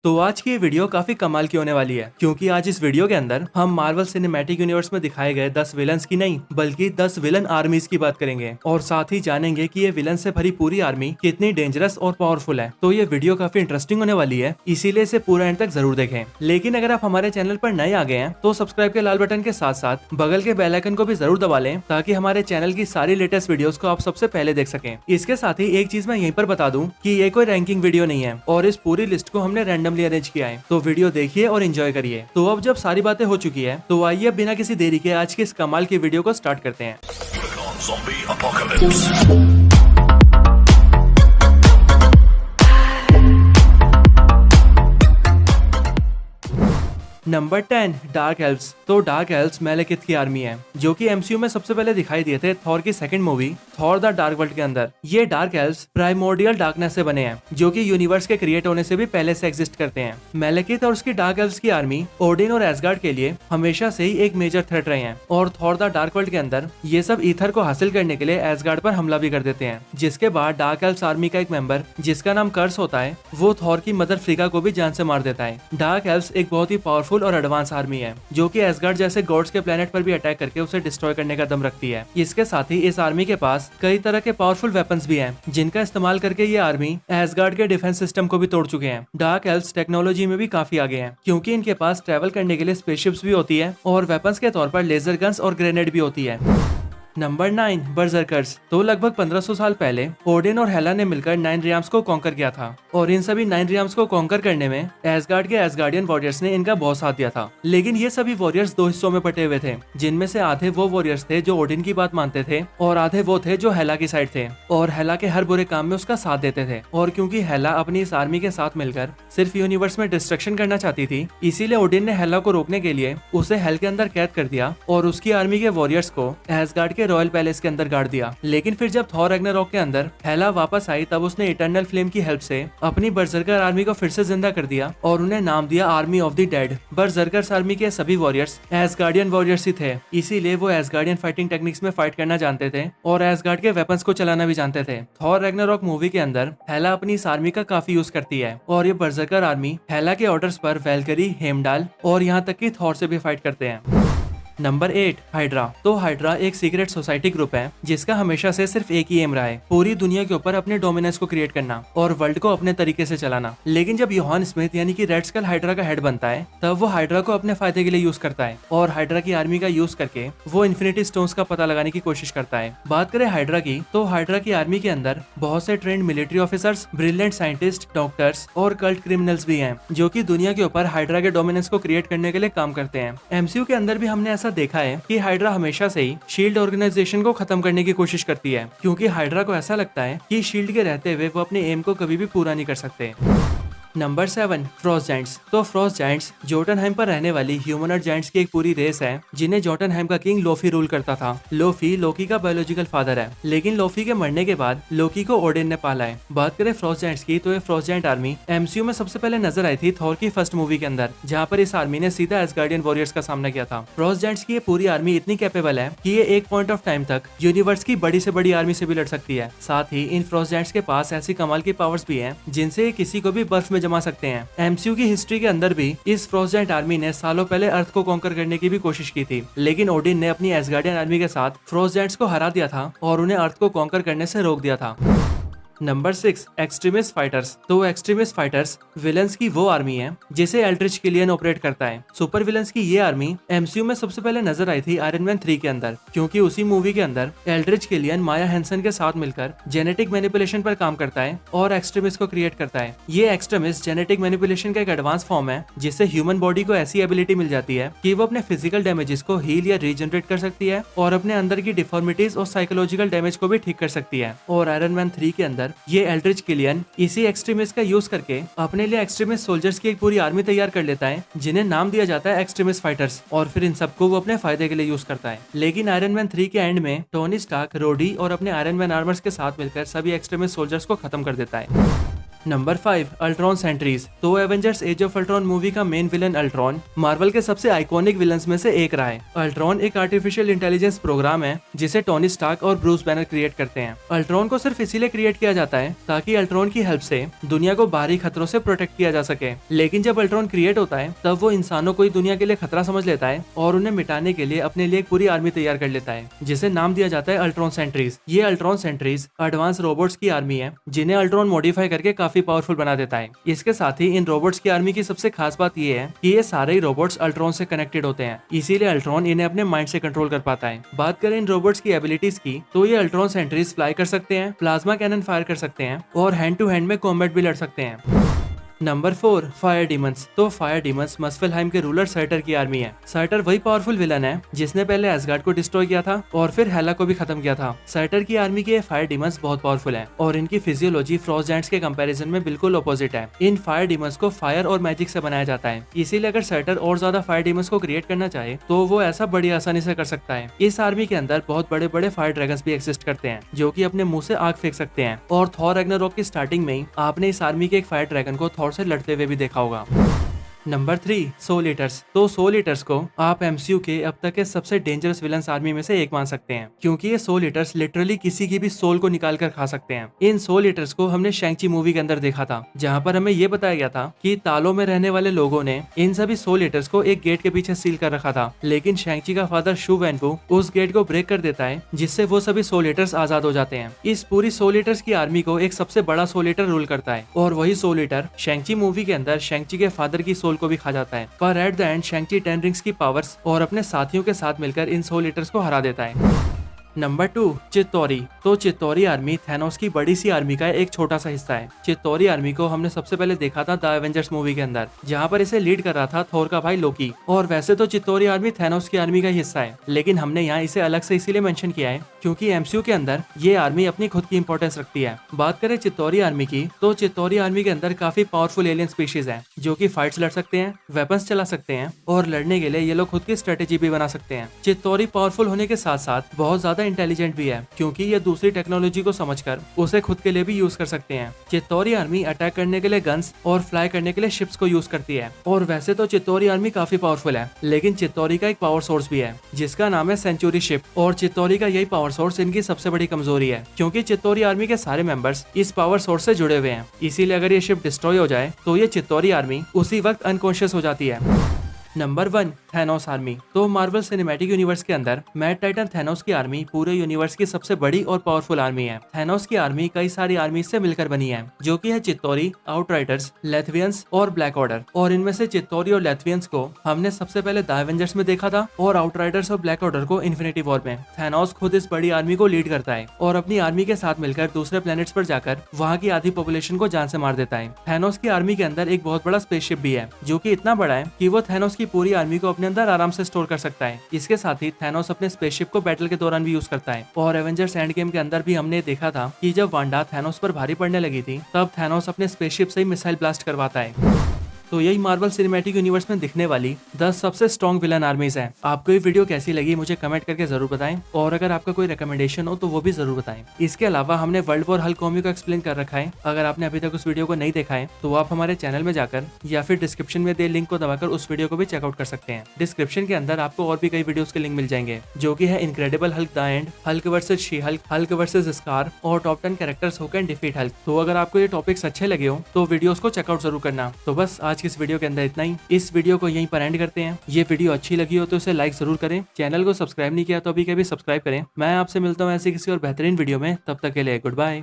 तो आज की ये वीडियो काफी कमाल की होने वाली है क्योंकि आज इस वीडियो के अंदर हम मार्वल सिनेमैटिक यूनिवर्स में दिखाए गए 10 विलन्स की नहीं बल्कि 10 विलन आर्मीज की बात करेंगे और साथ ही जानेंगे कि ये विलन से भरी पूरी आर्मी कितनी डेंजरस और पावरफुल है। तो ये वीडियो काफी इंटरेस्टिंग होने वाली है, इसीलिए इसे पूरा एंड तक जरूर देखें। लेकिन अगर आप हमारे चैनल पर नए आ गए हैं तो सब्सक्राइब के लाल बटन के साथ साथ बगल के बेल आइकन को भी जरूर दबा लें ताकि हमारे चैनल की सारी लेटेस्ट वीडियोस को आप सबसे पहले देख सकें। इसके साथ ही एक चीज मैं यहीं पर बता दूं कि ये कोई रैंकिंग वीडियो नहीं है और इस पूरी लिस्ट को हमने रैंडमली अरेंज किया है, तो वीडियो देखिए और एंजॉय करिए। तो अब जब सारी बातें हो चुकी है तो आइए अब बिना किसी देरी के आज की इस कमाल की वीडियो को स्टार्ट करते हैं। Zombie apocalypse. Number 10 dark elves. तो डार्क एल्व्स मैलेकिथ की आर्मी है जो कि एमसीयू में सबसे पहले दिखाई दिए थे थॉर की second movie Thor the dark world के अंदर। ये डार्क एल्व्स प्राइमोर्डियल डार्कनेस से बने हैं जो कि यूनिवर्स के क्रिएट होने से भी पहले से एग्जिस्ट करते हैं। मैलेकिथ और उसकी डार्क एल्व्स की आर्मी ओडिन और एसगार्ड के लिए हमेशा से ही एक मेजर थ्रेट रहे हैं और थॉर द डार्क वर्ल्ड के अंदर ये सब ईथर को हासिल करने के लिए एसगार्ड पर हमला भी कर देते हैं, जिसके बाद डार्क एल्व्स आर्मी का एक मेंबर जिसका नाम कर्स होता है वो थॉर की मदर फ्रीका को भी जान से मार देता है। डार्क एल्व्स एक बहुत ही पावरफुल और एडवांस आर्मी है जो कि एसगार्ड जैसे गॉड्स के प्लेनेट पर भी अटैक करके उसे डिस्ट्रॉय करने का दम रखती है। इसके साथ ही इस आर्मी के पास कई तरह के पावरफुल वेपन्स भी हैं जिनका इस्तेमाल करके ये आर्मी एसगार्ड के डिफेंस सिस्टम को भी तोड़ चुके हैं। डार्क एल्व्स टेक्नोलॉजी में भी काफी आगे हैं क्योंकि इनके पास ट्रैवल करने के लिए स्पेसशिप्स भी होती है और वेपन्स के तौर पर लेजर गन्स और ग्रेनेड भी होती है। नंबर 9 बर्जर्कर्स। तो लगभग 1500 साल पहले ओडिन और हेला ने मिलकर 9 रियाम्स को कॉन्कर किया था और इन सभी 9 रियाम्स को कॉन्कर करने में एसगार्ड के एसगार्डियन वॉरियर्स ने इनका बहुत साथ दिया था। लेकिन ये सभी वॉरियर्स दो हिस्सों में बटे हुए थे, जिनमें से आधे वो वॉरियर्स थे जो ओडिन की बात मानते थे और आधे वो थे जो हेला की साइड थे और हेला के हर बुरे काम में उसका साथ देते थे। और क्योंकि हेला अपनी इस आर्मी के साथ मिलकर सिर्फ यूनिवर्स में डिस्ट्रक्शन करना चाहती थी, इसीलिए ओडिन ने हेला को रोकने के लिए उसे हेल के अंदर कैद कर दिया और उसकी आर्मी के वॉरियर्स को एसगार्ड के रॉयल पैलेस के अंदर गाड़ दिया। लेकिन फिर जब थॉर रैग्नारोक के अंदर हेला वापस आई तब उसने इटर्नल फ्लेम की हेल्प से अपनी बर्जर्कर आर्मी को फिर से जिंदा कर दिया और उन्हें नाम दिया army of the dead. Berserkers army के सभी वॉरियर्स एसगार्डियन वॉरियर्स ही थे, इसीलिए वो एसगार्डियन फाइटिंग टेक्निक्स में फाइट करना जानते थे और एसगार्ड के वेपन्स को चलाना भी जानते थे। थॉर रैग्नारोक मूवी के अंदर हेला अपनी इस आर्मी का काफी यूज करती है और ये बर्जर्कर आर्मी हेला के ऑर्डर्स पर वैल्करी, हेमडाल और यहाँ तक कि थॉर से भी फाइट करते हैं। Number 8 hydra. तो हाइड्रा एक सीक्रेट सोसाइटी ग्रुप है जिसका हमेशा से सिर्फ एक ही एम रहा है, पूरी दुनिया के ऊपर अपने डोमिनेंस को क्रिएट करना और वर्ल्ड को अपने तरीके से चलाना। लेकिन जब योहान स्मिथ यानी कि रेड स्कल हाइड्रा का हेड बनता है तब वो हाइड्रा को अपने फायदे के लिए यूज करता है और हाइड्रा की आर्मी का यूज करके वो इन्फिनिटी स्टोन्स का पता लगाने की कोशिश करता है। बात करें हाइड्रा की तो हाइड्रा की आर्मी के अंदर बहुत से trend military officers, brilliant scientist, doctors और कल्ट क्रिमिनल्स भी हैं जो कि दुनिया के ऊपर हाइड्रा के डोमिनेंस को क्रिएट करने के लिए काम करते हैं। एमसीयू के अंदर भी हमने ऐसा देखा है कि हाइड्रा हमेशा से ही शील्ड ऑर्गेनाइजेशन को खत्म करने की कोशिश करती है क्योंकि हाइड्रा को ऐसा लगता है कि शील्ड के रहते हुए वो अपने एम को कभी भी पूरा नहीं कर सकते। Number 7 Frost giants. तो फ्रॉस्ट जायंट्स जोटनहाइम पर रहने वाली ह्यूमनॉइड जायंट्स की एक पूरी रेस है जिन्हें जोटनहाइम का किंग लोफी रूल करता था। लोफी लोकी का बायोलॉजिकल फादर है, लेकिन लोफी के मरने के बाद लोकी को ओडिन ने पाला है। बात करें फ्रॉस्ट जायंट्स की तो ये फ्रॉस्ट जायंट आर्मी एमसीयू में सबसे पहले नजर आई थी थॉर की फर्स्ट मूवी के अंदर, जहाँ पर इस आर्मी ने सीधा एसगार्डियन वॉरियर्स का सामना किया था। फ्रॉस्ट जायंट्स की ये पूरी आर्मी इतनी कैपेबल है कि ये एक पॉइंट ऑफ टाइम तक यूनिवर्स की बड़ी से बड़ी आर्मी से भी लड़ सकती है। साथ ही इन फ्रॉस्ट जायंट्स के पास ऐसी कमाल की पावर्स भी हैं जिनसे ये किसी को भी बर्फ में जमा सकते हैं। एमसीयू की हिस्ट्री के अंदर भी इस फ्रॉस्ट जायंट आर्मी ने सालों पहले अर्थ को कॉन्कर करने की भी कोशिश की थी, लेकिन ओडिन ने अपनी एसगार्डियन आर्मी के साथ फ्रॉस्ट जायंट्स को हरा दिया था और उन्हें अर्थ को कॉन्कर करने से रोक दिया था। Number 6 extremist fighters. तो एक्सट्रीमिस्ट फाइटर्स विलन्स की वो आर्मी है जिसे एल्ड्रिच किलियन ऑपरेट करता है। सुपर विलन्स की ये आर्मी एमसीयू में सबसे पहले नजर आई थी आयरन मैन 3 के अंदर, क्योंकि उसी मूवी के अंदर एल्ड्रिच किलियन माया हैंसन के साथ मिलकर जेनेटिक मैनिपुलेशन पर काम करता है और एक्सट्रीमिस्ट को क्रिएट करता है। ये एक्सट्रीमिस्ट जेनेटिक मैनिपुलेशन का एक एडवांस फॉर्म है जिससे ह्यूमन बॉडी को ऐसी एबिलिटी मिल जाती है कि वो अपने फिजिकल डैमेजेस को हील या रीजनरेट कर सकती है और अपने अंदर की डिफॉर्मिटीज और साइकोलॉजिकल डैमेज को भी ठीक कर सकती है। और आयरन मैन 3 के अंदर ये एल्ड्रिच किलियन इसी एक्सट्रीमिस्ट का यूज करके अपने लिए एक्सट्रीमिस्ट सोल्जर्स की एक पूरी आर्मी तैयार कर लेता है जिन्हें नाम दिया जाता है एक्सट्रीमिस्ट फाइटर्स, और फिर इन सबको वो अपने फायदे के लिए यूज करता है। लेकिन आयरन मैन 3 के एंड में टोनी स्टार्क, रोडी और अपने आयरन मैन आर्मर्स के साथ मिलकर सभी एक्सट्रीमिस्ट सोल्जर्स को खत्म कर देता है। Number 5 Ultron sentries. तो Avengers age of Ultron movie का मेन विलन अल्ट्रॉन मार्वल के सबसे आइकॉनिक विलन्स में से एक रहा है। अल्ट्रॉन एक आर्टिफिशियल इंटेलिजेंस प्रोग्राम है जिसे टोनी स्टार्क और ब्रूस बैनर क्रिएट करते हैं। अल्ट्रॉन को सिर्फ इसीलिए क्रिएट किया जाता है ताकि अल्ट्रॉन की हेल्प से दुनिया को बाहरी खतरों से प्रोटेक्ट किया जा सके। लेकिन जब अल्ट्रॉन क्रिएट होता है तब वो इंसानों को ही दुनिया के लिए खतरा समझ लेता है और उन्हें मिटाने के लिए अपने लिए एक पूरी आर्मी तैयार कर लेता है जिसे नाम दिया जाता है अल्ट्रॉन सेंट्रीज। ये अल्ट्रॉन सेंट्रीज एडवांस रोबोट्स की आर्मी है जिन्हें अल्ट्रॉन मॉडिफाई करके काफी पावरफुल बना देता है। इसके साथ ही इन रोबोट्स की आर्मी की सबसे खास बात ये है कि ये सारे ही रोबोट्स अल्ट्रॉन से कनेक्टेड होते हैं, इसीलिए अल्ट्रॉन इन्हें अपने माइंड से कंट्रोल कर पाता है। बात करें इन रोबोट्स की एबिलिटीज की तो ये अल्ट्रॉन सेंट्रीज फ्लाई कर सकते हैं, प्लाज्मा कैनन फायर कर सकते हैं और हैंड टू हैंड में कॉम्बैट भी लड़ सकते हैं। Number 4 fire demons. तो फायर डीमंस मस्फेलहाइम के रूलर सर्टर की आर्मी है। सर्टर वही पावरफुल विलन है जिसने पहले एसगार्ड को डिस्ट्रॉय किया था और फिर हेला को भी खत्म किया था। सर्टर की आर्मी के फायर डीमंस बहुत पावरफुल है और इनकी फिजियोलॉजी फ्रॉस्ट जायंट्स के कंपैरिजन में बिल्कुल अपोजिट है। इन फायर डीमंस को फायर और मैजिक से बनाया जाता है, इसीलिए अगर सर्टर और ज्यादा फायर डीमंस को क्रिएट करना चाहे तो वो ऐसा बड़ी आसानी से कर सकता है। इस आर्मी के अंदर बहुत बड़े बड़े फायर ड्रैगन्स भी एक्सिस्ट करते हैं जो कि अपने मुंह से आग फेंक सकते हैं और थॉर रैग्नारोक की स्टार्टिंग में ही आपने इस आर्मी के एक फायर ड्रैगन को थॉर से लड़ते हुए भी देखा होगा। Number 3 soul eaters. तो सोल ईटर्स को आप एमसीयू के अब तक के सबसे डेंजरस विलन्स आर्मी में से एक मान सकते हैं क्योंकि ये सोल ईटर्स लिटरली किसी की भी सोल को निकाल कर खा सकते हैं। इन सोल ईटर्स को हमने शैंग-ची मूवी के अंदर देखा था जहाँ पर हमें ये बताया गया था कि तालों में रहने वाले लोगों ने इन सभी सोल ईटर्स को एक गेट के पीछे सील कर रखा था, लेकिन शैंग-ची का फादर शू वैनफू उस गेट को ब्रेक कर देता है जिससे वो सभी सोल ईटर्स आजाद हो जाते हैं। इस पूरी सोल ईटर्स की आर्मी को एक सबसे बड़ा सोल ईटर रूल करता है और वही सोल ईटर शैंग-ची मूवी के अंदर शैंग-ची के फादर की सोल को भी खा जाता है, पर एट द एंड शैंग-ची 10 रिंग्स की पावर्स और अपने साथियों के साथ मिलकर इन सोल ईटर्स को हरा देता है। नंबर 2 चित्तौरी। तो चित्तौरी आर्मी थैनोस की बड़ी सी आर्मी का एक छोटा सा हिस्सा है। चित्तौरी आर्मी को हमने सबसे पहले देखा था द एवेंजर्स मूवी के अंदर जहाँ पर इसे लीड कर रहा था थोर का भाई लोकी। और वैसे तो चित्तौरी आर्मी थैनोस की आर्मी का हिस्सा है, लेकिन हमने यहाँ इसे अलग से इसीलिए मेंशन किया है क्योंकि एमसीयू के अंदर ये आर्मी अपनी खुद की इंपॉर्टेंस रखती है। बात करें चित्तौरी आर्मी की तो चित्तौरी आर्मी के अंदर काफी पावरफुल एलियन स्पीशीज है जो की फाइट्स लड़ सकते हैं, वेपन्स चला सकते हैं और लड़ने के लिए ये लोग खुद की स्ट्रेटेजी भी बना सकते हैं। चित्तौरी पावरफुल होने के साथ साथ बहुत ज्यादा इंटेलिजेंट भी है क्योंकि ये दूसरी टेक्नोलॉजी को समझकर उसे खुद के लिए भी यूज कर सकते हैं। चित्तौरी आर्मी अटैक करने के लिए गन्स और फ्लाई करने के लिए शिप्स को यूज करती है। और वैसे तो चित्तौरी आर्मी काफी पावरफुल है, लेकिन चित्तौरी का एक पावर सोर्स भी है जिसका नाम है सेंचुरी शिप। और चित्तौरी का यही पावर सोर्स इनकी सबसे बड़ी कमजोरी है क्योंकि चित्तौरी आर्मी के सारे मेंबर्स इस पावर सोर्स से जुड़े हुए हैं, इसीलिए अगर ये शिप डिस्ट्रॉय हो जाए तो ये चित्तौरी आर्मी उसी वक्त अनकॉन्शियस हो जाती है। Number 1 Thanos army. तो मार्वल सिनेमैटिक यूनिवर्स के अंदर मैड टाइटन थैनोस की आर्मी पूरे यूनिवर्स की सबसे बड़ी और पावरफुल आर्मी है। थैनोस की आर्मी कई सारी आर्मी से मिलकर बनी है जो कि है चित्तौरी, आउटराइडर्स, लेथवियंस और ब्लैक ऑर्डर। और इनमें से चित्तौरी और लेथवियंस को हमने सबसे पहले द एवेंजर्स में देखा था और आउटराइडर्स और ब्लैक ऑर्डर को इन्फिनिटी वॉर में। थैनोस खुद इस बड़ी आर्मी को लीड करता है और अपनी आर्मी के साथ मिलकर दूसरे प्लेनेट्स पर जाकर वहाँ की आधी पॉपुलेशन को जान से मार देता है। थैनोस की आर्मी के अंदर एक बहुत बड़ा स्पेसशिप भी है जो कि इतना बड़ा है कि वो थैनोस की पूरी आर्मी को अपने अंदर आराम से स्टोर कर सकता है। इसके साथ ही थैनोस अपने स्पेसशिप को बैटल के दौरान भी यूज करता है। और एवेंजर्स एंड गेम के अंदर भी हमने देखा था कि जब वांडा थैनोस पर भारी पड़ने लगी थी तब थैनोस अपने स्पेसशिप से ही मिसाइल ब्लास्ट करवाता है। तो यही मार्वल सिनेमैटिक यूनिवर्स में दिखने वाली 10 सबसे स्ट्रॉन्ग विलन आर्मीज हैं। आपको ये वीडियो कैसी लगी मुझे कमेंट करके जरूर बताएं और अगर आपका कोई रिकमेंडेशन हो तो वो भी जरूर बताएं। इसके अलावा हमने वर्ल्ड वॉर हल्क कॉमिक को एक्सप्लेन कर रखा है। अगर आपने अभी तक उस वीडियो को नहीं देखा है तो आप हमारे चैनल में जाकर या फिर डिस्क्रिप्शन में दिए लिंक को दबाकर उस वीडियो को भी चेकआउट कर सकते हैं। डिस्क्रिप्शन के अंदर आपको और भी कई वीडियोस के लिंक मिल जाएंगे जो कि है incredible Hulk the end, Hulk versus She Hulk, Hulk versus Skaar और top 10 characters who can defeat Hulk. तो अगर आपको ये टॉपिक्स अच्छे लगे हो तो वीडियोस को चेकआउट जरूर करना। तो बस आज की इस वीडियो के अंदर नहीं, इस वीडियो को यहीं पर एंड करते हैं। ये वीडियो अच्छी लगी हो तो इसे लाइक जरूर करें, चैनल को सब्सक्राइब नहीं किया तो अभी कभी सब्सक्राइब करें। मैं आपसे मिलता हूँ ऐसी किसी और बेहतरीन वीडियो में, तब तक के लिए गुड बाय।